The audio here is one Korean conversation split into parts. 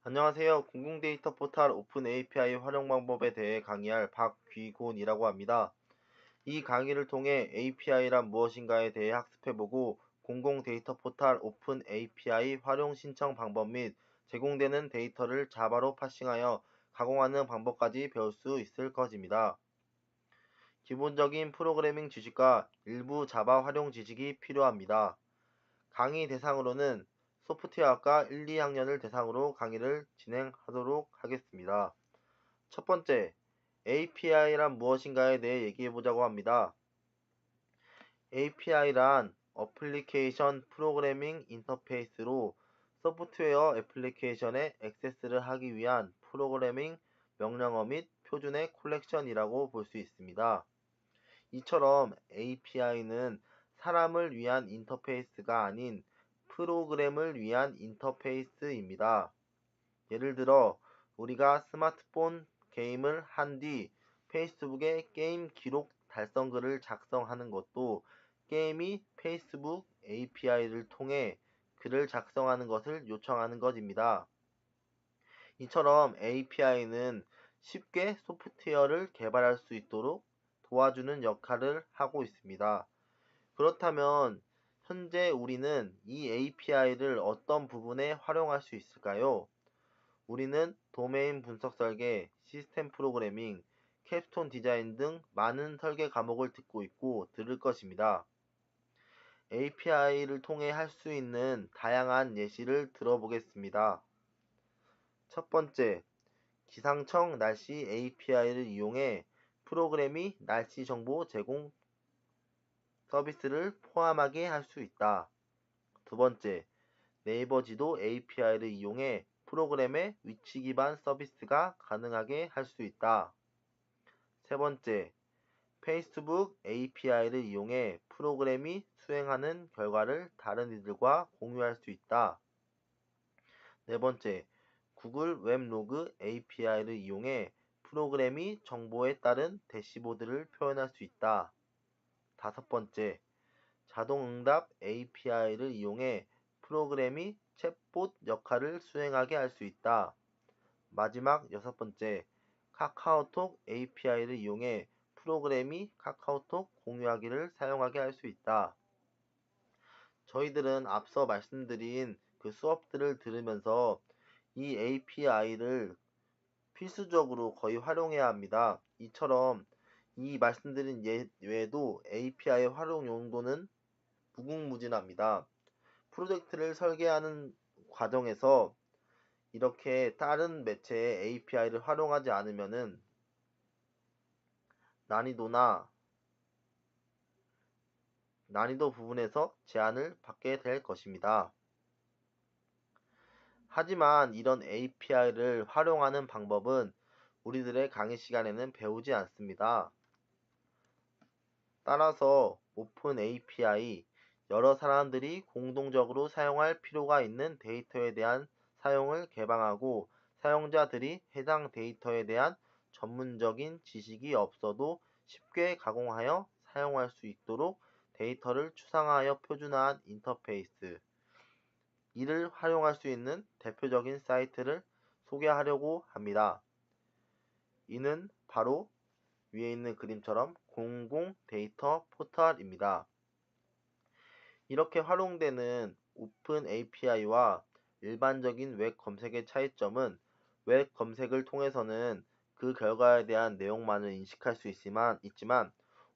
안녕하세요. 공공데이터 포탈 오픈 API 활용 방법에 대해 강의할 박귀곤이라고 합니다. 이 강의를 통해 API란 무엇인가에 대해 학습해보고 공공데이터 포탈 오픈 API 활용 신청 방법 및 제공되는 데이터를 자바로 파싱하여 가공하는 방법까지 배울 수 있을 것입니다. 기본적인 프로그래밍 지식과 일부 자바 활용 지식이 필요합니다. 강의 대상으로는 소프트웨어학과 1, 2학년을 대상으로 강의를 진행하도록 하겠습니다. 첫 번째, API란 무엇인가에 대해 얘기해보자고 합니다. API란 어플리케이션 프로그래밍 인터페이스로 소프트웨어 애플리케이션에 액세스를 하기 위한 프로그래밍 명령어 및 표준의 콜렉션이라고 볼 수 있습니다. 이처럼 API는 사람을 위한 인터페이스가 아닌 프로그램을 위한 인터페이스입니다. 예를 들어 우리가 스마트폰 게임을 한 뒤 페이스북에 게임 기록 달성글을 작성하는 것도 게임이 페이스북 API를 통해 글을 작성하는 것을 요청하는 것입니다. 이처럼 API는 쉽게 소프트웨어를 개발할 수 있도록 도와주는 역할을 하고 있습니다. 그렇다면 현재 우리는 이 API를 어떤 부분에 활용할 수 있을까요? 우리는 도메인 분석 설계, 시스템 프로그래밍, 캡스톤 디자인 등 많은 설계 과목을 듣고 있고 들을 것입니다. API를 통해 할 수 있는 다양한 예시를 들어보겠습니다. 첫 번째, 기상청 날씨 API를 이용해 프로그램이 날씨 정보 제공 서비스를 포함하게 할 수 있다. 두 번째, 네이버 지도 API를 이용해 프로그램의 위치 기반 서비스가 가능하게 할 수 있다. 세 번째, 페이스북 API를 이용해 프로그램이 수행하는 결과를 다른 이들과 공유할 수 있다. 네 번째, 구글 웹로그 API를 이용해 프로그램이 정보에 따른 대시보드를 표현할 수 있다. 다섯 번째, 자동응답 API를 이용해 프로그램이 챗봇 역할을 수행하게 할 수 있다. 마지막 여섯 번째, 카카오톡 API를 이용해 프로그램이 카카오톡 공유하기를 사용하게 할 수 있다. 저희들은 앞서 말씀드린 그 수업들을 들으면서 이 API를 필수적으로 거의 활용해야 합니다. 이처럼 이 말씀드린 예 외에도 API 활용 용도는 무궁무진합니다. 프로젝트를 설계하는 과정에서 이렇게 다른 매체의 API를 활용하지 않으면은 난이도나 난이도 부분에서 제한을 받게 될 것입니다. 하지만 이런 API를 활용하는 방법은 우리들의 강의 시간에는 배우지 않습니다. 따라서 오픈 API, 여러 사람들이 공동적으로 사용할 필요가 있는 데이터에 대한 사용을 개방하고 사용자들이 해당 데이터에 대한 전문적인 지식이 없어도 쉽게 가공하여 사용할 수 있도록 데이터를 추상화하여 표준화한 인터페이스, 이를 활용할 수 있는 대표적인 사이트를 소개하려고 합니다. 이는 바로 위에 있는 그림처럼 공공 데이터 포털입니다. 이렇게 활용되는 오픈 API와 일반적인 웹 검색의 차이점은 웹 검색을 통해서는 그 결과에 대한 내용만을 인식할 수 있지만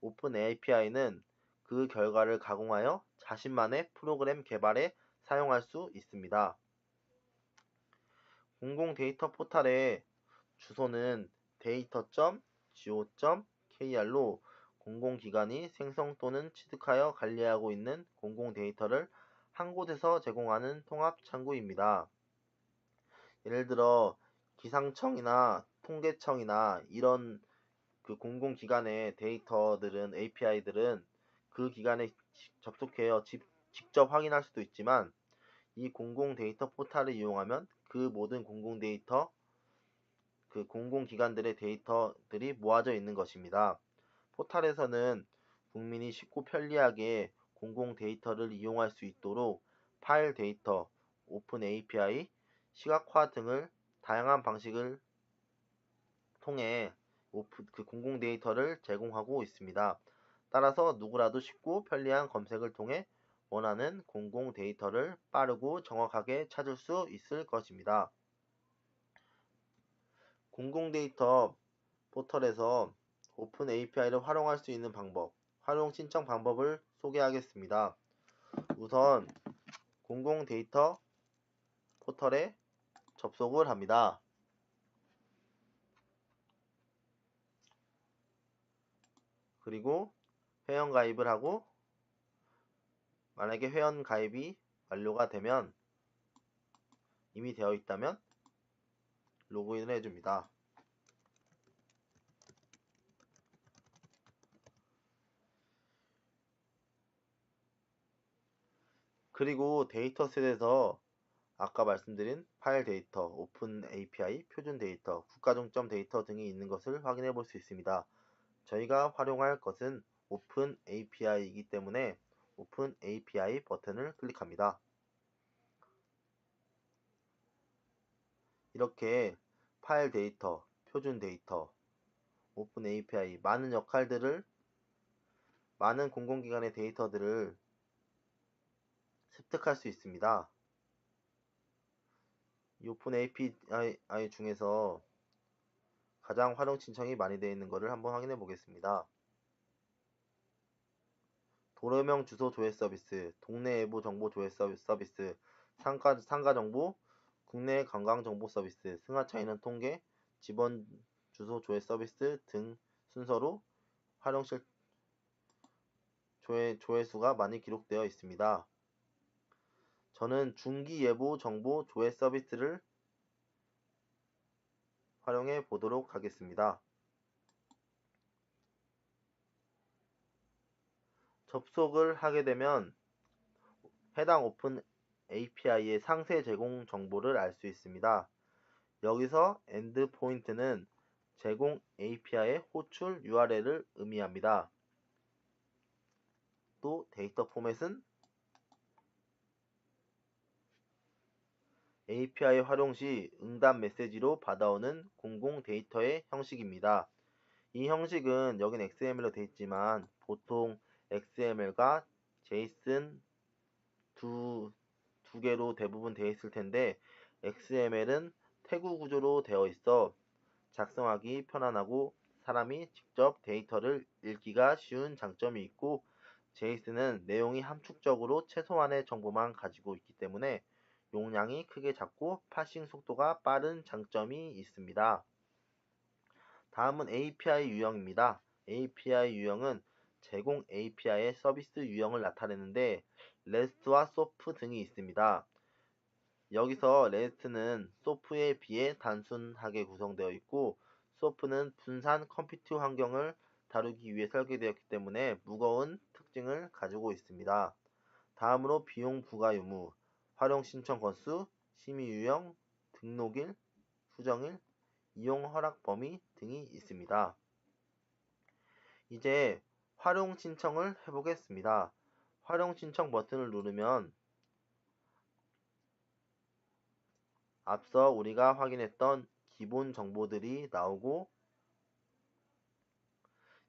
오픈 API는 그 결과를 가공하여 자신만의 프로그램 개발에 사용할 수 있습니다. 공공 데이터 포털의 주소는 data.go.kr로 공공기관이 생성 또는 취득하여 관리하고 있는 공공 데이터를 한 곳에서 제공하는 통합 창구입니다. 예를 들어 기상청이나 통계청이나 이런 그 공공기관의 데이터들은 API들은 그 기관에 접속해서 직접 확인할 수도 있지만 이 공공 데이터 포털을 이용하면 그 모든 그 공공기관들의 데이터들이 모아져 있는 것입니다. 포털에서는 국민이 쉽고 편리하게 공공 데이터를 이용할 수 있도록 파일 데이터, 오픈 API, 시각화 등을 다양한 방식을 통해 공공 데이터를 제공하고 있습니다. 따라서 누구라도 쉽고 편리한 검색을 통해 원하는 공공 데이터를 빠르고 정확하게 찾을 수 있을 것입니다. 공공 데이터 포털에서 오픈 API를 활용할 수 있는 방법, 활용 신청 방법을 소개하겠습니다. 우선 공공 데이터 포털에 접속을 합니다. 그리고 회원 가입을 하고 만약에 회원 가입이 완료가 되면 이미 되어 있다면 로그인을 해줍니다. 그리고 데이터셋에서 아까 말씀드린 파일 데이터, 오픈 API, 표준 데이터, 국가중점 데이터 등이 있는 것을 확인해 볼 수 있습니다. 저희가 활용할 것은 오픈 API이기 때문에 오픈 API 버튼을 클릭합니다. 이렇게 파일 데이터, 표준 데이터, 오픈 API 많은 역할들을 많은 공공기관의 데이터들을 습득할 수 있습니다. 이 오픈 API 중에서 가장 활용 신청이 많이 되어 있는 것을 한번 확인해 보겠습니다. 도로명 주소 조회 서비스, 동네 예보 정보 조회 서비스, 상가 정보, 국내 관광 정보 서비스, 승하차 인원 통계, 집원 주소 조회 서비스 등 순서로 활용실 조회수가 많이 기록되어 있습니다. 저는 중기 예보 정보 조회 서비스를 활용해 보도록 하겠습니다. 접속을 하게 되면 해당 오픈 API의 상세 제공 정보를 알 수 있습니다. 여기서 엔드포인트는 제공 API의 호출 URL을 의미합니다. 또 데이터 포맷은 API 활용 시 응답 메시지로 받아오는 공공 데이터의 형식입니다. 이 형식은 여긴 XML로 되어 있지만 보통 XML과 JSON 두 개로 대부분 되어 있을 텐데 XML은 태그 구조로 되어 있어 작성하기 편안하고 사람이 직접 데이터를 읽기가 쉬운 장점이 있고 JSON은 내용이 함축적으로 최소한의 정보만 가지고 있기 때문에 용량이 크게 작고 파싱 속도가 빠른 장점이 있습니다. 다음은 API 유형입니다. API 유형은 제공 API의 서비스 유형을 나타내는데 REST와 SOAP 등이 있습니다. 여기서 REST는 SOAP에 비해 단순하게 구성되어 있고 SOAP는 분산 컴퓨트 환경을 다루기 위해 설계되었기 때문에 무거운 특징을 가지고 있습니다. 다음으로 비용 부과 유무, 활용 신청 건수, 심의 유형, 등록일, 수정일, 이용 허락 범위 등이 있습니다. 이제 활용 신청을 해보겠습니다. 활용 신청 버튼을 누르면 앞서 우리가 확인했던 기본 정보들이 나오고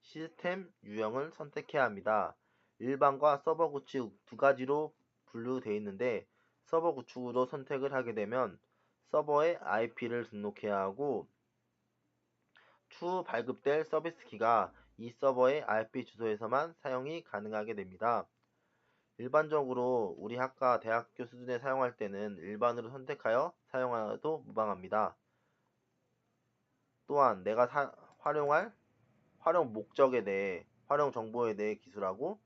시스템 유형을 선택해야 합니다. 일반과 서버 구축 두 가지로 분류되어 있는데 서버 구축으로 선택을 하게 되면 서버에 IP를 등록해야 하고 추후 발급될 서비스 키가 이 서버의 IP 주소에서만 사용이 가능하게 됩니다. 일반적으로 우리 학과 대학교 수준에 사용할 때는 일반으로 선택하여 사용하여도 무방합니다. 또한 내가 활용할 활용 목적에 대해 활용 정보에 대해 기술하고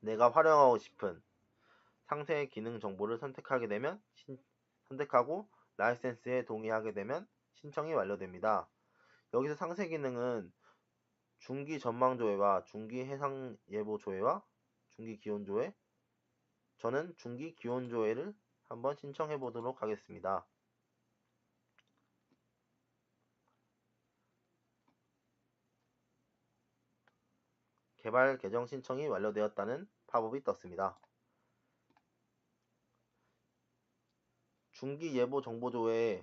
내가 활용하고 싶은 상세 기능 정보를 선택하게 되면 선택하고 라이센스에 동의하게 되면 신청이 완료됩니다. 여기서 상세 기능은 중기 전망 조회와 중기 해상 예보 조회와 중기 기온 조회 저는 중기 기온 조회를 한번 신청해 보도록 하겠습니다. 개발 계정 신청이 완료되었다는 팝업이 떴습니다. 중기 예보 정보 조회를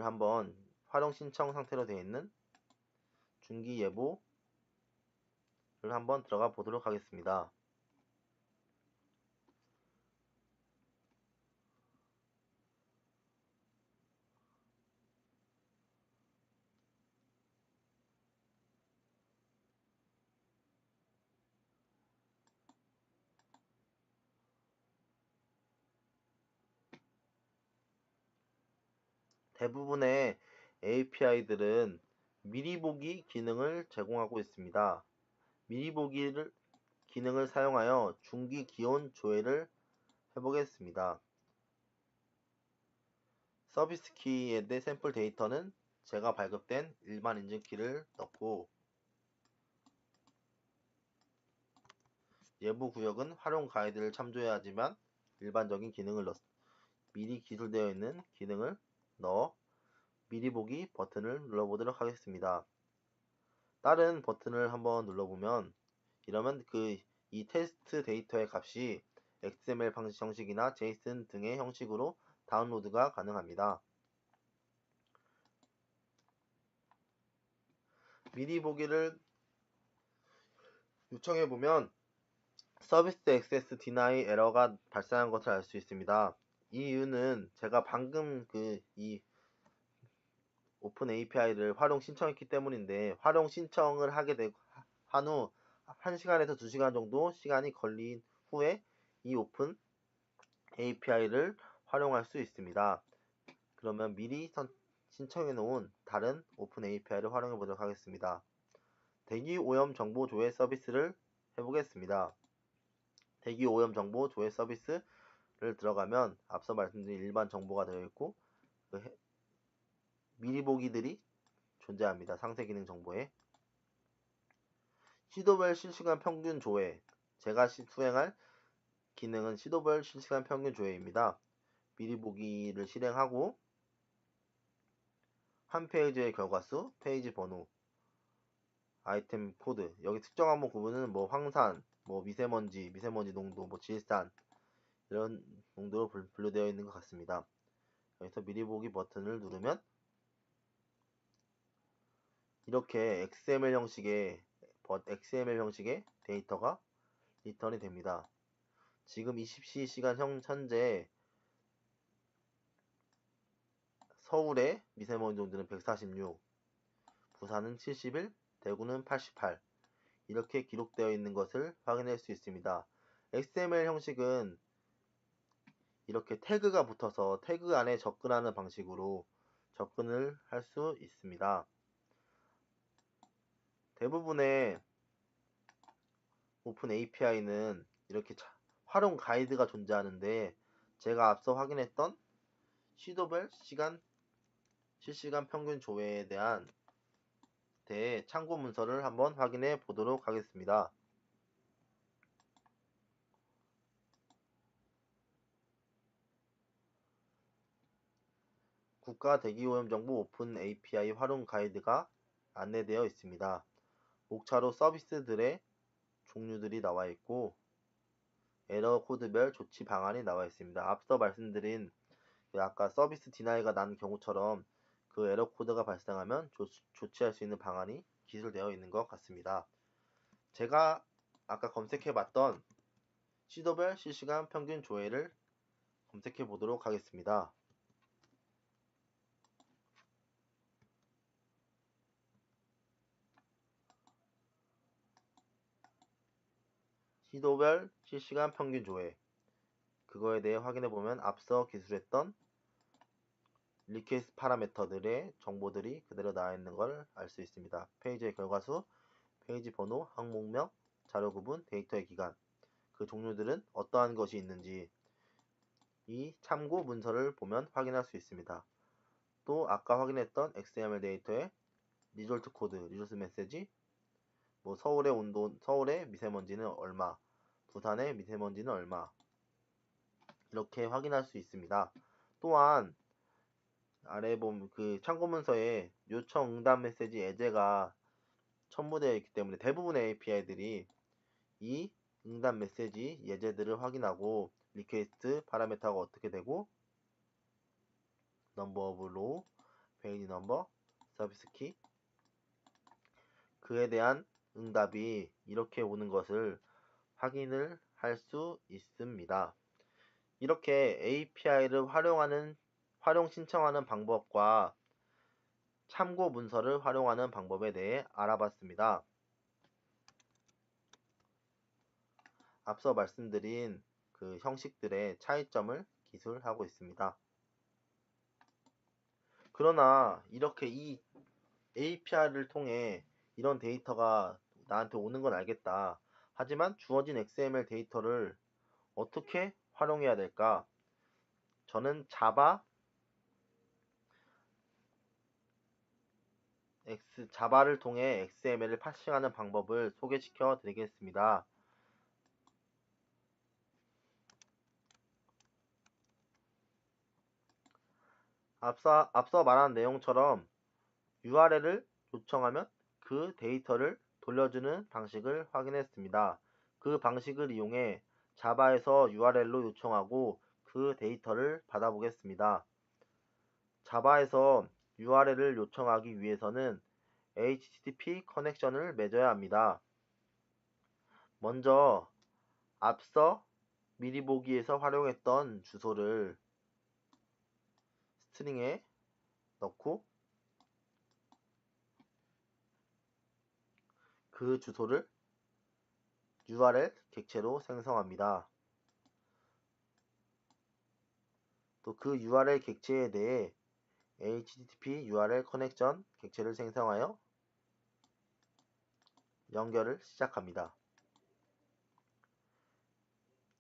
한번 활용 신청 상태로 되어 있는 중기 예보를 한번 들어가 보도록 하겠습니다. 대부분의 API들은 미리 보기 기능을 제공하고 있습니다. 미리 보기 기능을 사용하여 중기 기온 조회를 해보겠습니다. 서비스 키에 대해 샘플 데이터는 제가 발급된 일반 인증키를 넣고 예보 구역은 활용 가이드를 참조해야 하지만 일반적인 기능을 미리 기술되어 있는 기능을 넣어 미리 보기 버튼을 눌러보도록 하겠습니다. 다른 버튼을 한번 눌러보면 이러면 이 테스트 데이터의 값이 XML 형식이나 JSON 등의 형식으로 다운로드가 가능합니다. 미리 보기를 요청해보면 서비스 액세스 디나이 에러가 발생한 것을 알 수 있습니다. 이 이유는 제가 방금 이 오픈 API를 활용 신청했기 때문인데 활용 신청을 하게 되고 한 후 1시간에서 2시간 정도 시간이 걸린 후에 이 오픈 API를 활용할 수 있습니다. 그러면 미리 신청해 놓은 다른 오픈 API를 활용해 보도록 하겠습니다. 대기 오염 정보 조회 서비스를 해보겠습니다. 대기 오염 정보 조회 서비스를 들어가면 앞서 말씀드린 일반 정보가 되어 있고 미리 보기들이 존재합니다. 상세 기능 정보에 시도별 실시간 평균 조회 제가 수행할 기능은 시도별 실시간 평균 조회입니다. 미리 보기를 실행하고 한 페이지의 결과수, 페이지 번호, 아이템 코드 여기 특정 항목 부분은 뭐 황산, 뭐 미세먼지 농도, 뭐 질산 이런 농도로 분류되어 있는 것 같습니다. 여기서 미리 보기 버튼을 누르면 이렇게 XML 형식의 데이터가 리턴이 됩니다. 지금 20시 시간 현재 서울의 미세먼지 농도는 146, 부산은 71, 대구는 88 이렇게 기록되어 있는 것을 확인할 수 있습니다. XML 형식은 이렇게 태그가 붙어서 태그 안에 접근하는 방식으로 접근을 할 수 있습니다. 대부분의 오픈 API는 이렇게 활용 가이드가 존재하는데 제가 앞서 확인했던 시도별 실시간 평균 조회에 대한 참고 문서를 한번 확인해 보도록 하겠습니다. 국가 대기오염정보 오픈 API 활용 가이드가 안내되어 있습니다. 목차로 서비스들의 종류들이 나와 있고 에러 코드별 조치 방안이 나와 있습니다. 앞서 말씀드린 아까 서비스 디나이가 난 경우처럼 그 에러 코드가 발생하면 조치할 수 있는 방안이 기술되어 있는 것 같습니다. 제가 아까 검색해 봤던 시도별 실시간 평균 조회를 검색해 보도록 하겠습니다. 시도별 실시간 평균 조회 그거에 대해 확인해 보면 앞서 기술했던 리퀘스트 파라미터들의 정보들이 그대로 나와 있는 걸 알 수 있습니다. 페이지의 결과수, 페이지 번호, 항목명, 자료 구분, 데이터의 기간 그 종류들은 어떠한 것이 있는지 이 참고 문서를 보면 확인할 수 있습니다. 또 아까 확인했던 XML 데이터의 리졸트 코드, 리졸트 메시지 뭐 서울의 온도, 서울의 미세먼지는 얼마, 부산의 미세먼지는 얼마 이렇게 확인할 수 있습니다. 또한 아래에 보면 참고 문서에 요청 응답 메시지 예제가 첨부되어 있기 때문에 대부분의 API들이 이 응답 메시지 예제들을 확인하고 리퀘스트 파라미터가 어떻게 되고 number of row, page number, 서비스 키. 그에 대한 응답이 이렇게 오는 것을 확인을 할 수 있습니다. 이렇게 API를 활용 신청하는 방법과 참고 문서를 활용하는 방법에 대해 알아봤습니다. 앞서 말씀드린 그 형식들의 차이점을 기술하고 있습니다. 그러나 이렇게 이 API를 통해 이런 데이터가 나한테 오는 건 알겠다. 하지만 주어진 XML 데이터를 어떻게 활용해야 될까? 저는 자바를 통해 XML을 파싱하는 방법을 소개시켜 드리겠습니다. 앞서 말한 내용처럼 URL을 요청하면 그 데이터를 돌려주는 방식을 확인했습니다. 그 방식을 이용해 자바에서 URL로 요청하고 그 데이터를 받아보겠습니다. 자바에서 URL을 요청하기 위해서는 HTTP 커넥션을 맺어야 합니다. 먼저 앞서 미리 보기에서 활용했던 주소를 스트링에 넣고 그 주소를 URL 객체로 생성합니다. 또 그 URL 객체에 대해 HTTP URL 커넥션 객체를 생성하여 연결을 시작합니다.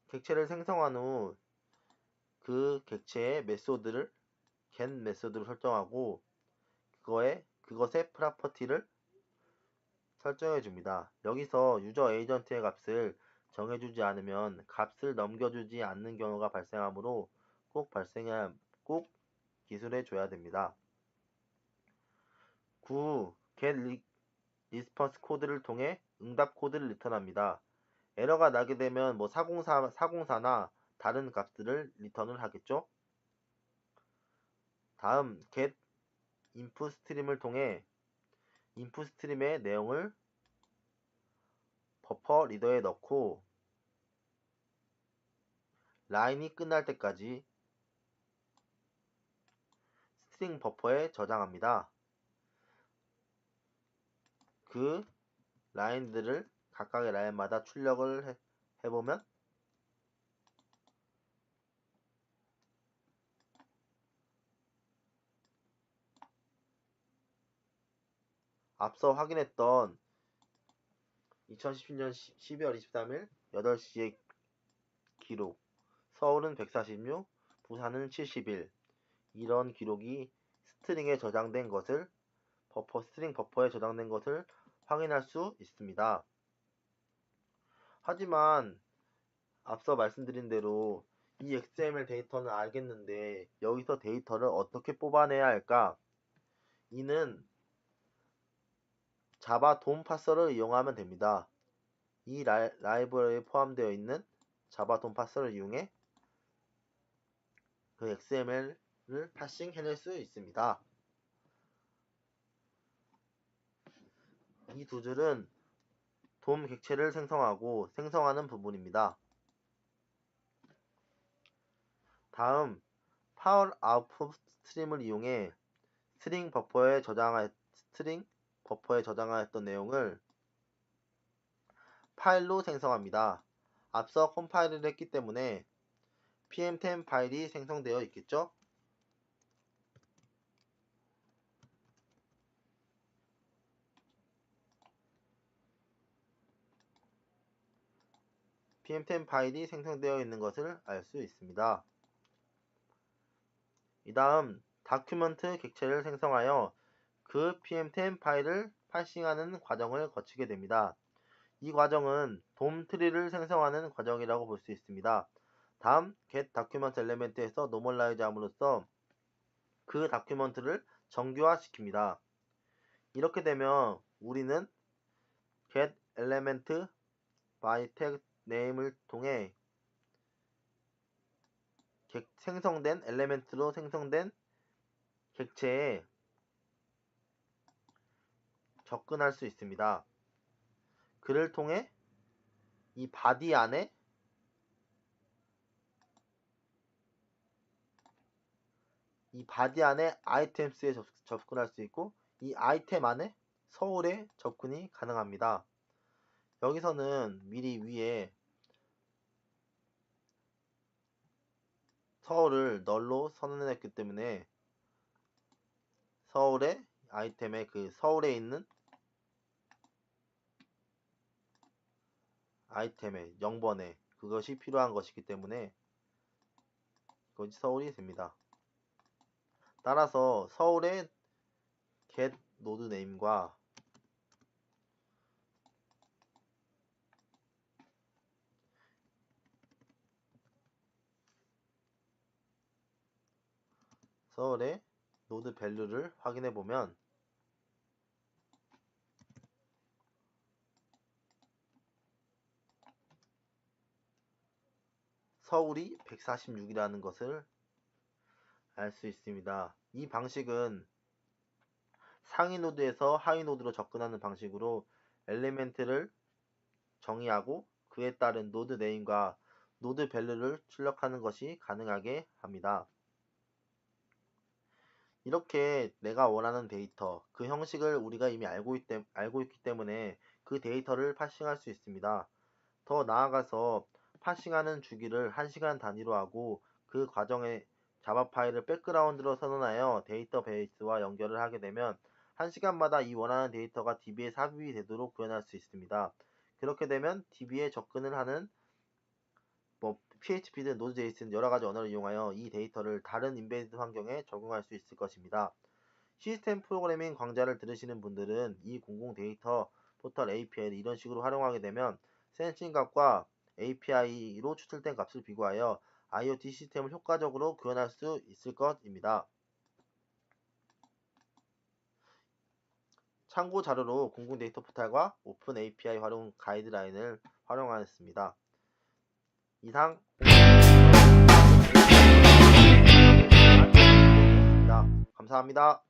객체를 생성한 후 그 객체의 메소드를 get 메소드로 설정하고 그것의 프로퍼티를 설정해 줍니다. 여기서 유저 에이전트의 값을 정해주지 않으면 값을 넘겨주지 않는 경우가 발생하므로 꼭 기술해 줘야 됩니다. get response 코드를 통해 응답 코드를 리턴합니다. 에러가 나게 되면 404나 다른 값들을 리턴을 하겠죠. 다음 get input 스트림을 통해 input 스트림의 내용을 버퍼 리더에 넣고 라인이 끝날 때까지 스트링 버퍼에 저장합니다. 그 라인들을 각각의 라인마다 출력을 해보면 앞서 확인했던 2017년 12월 23일 8시의 기록, 서울은 146, 부산은 71, 이런 기록이 스트링 버퍼에 저장된 것을 확인할 수 있습니다. 하지만 앞서 말씀드린 대로 이 XML 데이터는 알겠는데 여기서 데이터를 어떻게 뽑아내야 할까? 이는 자바 돔 파서를 이용하면 됩니다. 이 라이브러리에 포함되어 있는 자바 돔 파서를 이용해 그 XML을 파싱 해낼 수 있습니다. 이 두 줄은 돔 객체를 생성하는 부분입니다. 다음 파울 아웃풋 스트림을 이용해 스트링 버퍼에 저장하였던 내용을 파일로 생성합니다. 앞서 컴파일을 했기 때문에 pm10 파일이 생성되어 있겠죠? pm10 파일이 생성되어 있는 것을 알 수 있습니다. 이 다음 다큐먼트 객체를 생성하여 그 pm10 파일을 파싱하는 과정을 거치게 됩니다. 이 과정은 돔 트리를 생성하는 과정이라고 볼 수 있습니다. 다음 get document element에서 노멀라이즈 함으로써 그 다큐먼트를 정규화시킵니다. 이렇게 되면 우리는 get element by tag name을 통해 엘레멘트로 생성된 객체에 접근할 수 있습니다. 그를 통해 이 바디 안에 아이템스에 접근할 수 있고, 이 아이템 안에 서울에 접근이 가능합니다. 여기서는 미리 위에 서울을 널로 선언했기 때문에 서울의 아이템에 그 서울에 있는 아이템의 0번에 그것이 필요한 것이기 때문에 이것이 서울이 됩니다. 따라서 서울의 get node name과 서울의 노드 밸류를 확인해 보면 서울이 146이라는 것을 알 수 있습니다. 이 방식은 상위 노드에서 하위 노드로 접근하는 방식으로 엘리멘트를 정의하고 그에 따른 노드 네임과 노드 밸류를 출력하는 것이 가능하게 합니다. 이렇게 내가 원하는 데이터, 그 형식을 우리가 이미 알고 있기 때문에 그 데이터를 파싱할 수 있습니다. 더 나아가서 파싱하는 주기를 1시간 단위로 하고 그 과정에 자바 파일을 백그라운드로 선언하여 데이터베이스와 연결을 하게 되면 1시간마다 이 원하는 데이터가 DB에 삽입이 되도록 구현할 수 있습니다. 그렇게 되면 DB에 접근을 하는 PHP든 노드.json 여러가지 언어를 이용하여 이 데이터를 다른 인베디드 환경에 적용할 수 있을 것입니다. 시스템 프로그래밍 강좌를 들으시는 분들은 이 공공 데이터 포털 API를 이런 식으로 활용하게 되면 센싱 값과 API로 추출된 값을 비교하여 IoT 시스템을 효과적으로 구현할 수 있을 것입니다. 참고 자료로 공공 데이터 포털과 오픈 API 활용 가이드라인을 활용하였습니다. 이상 감사합니다.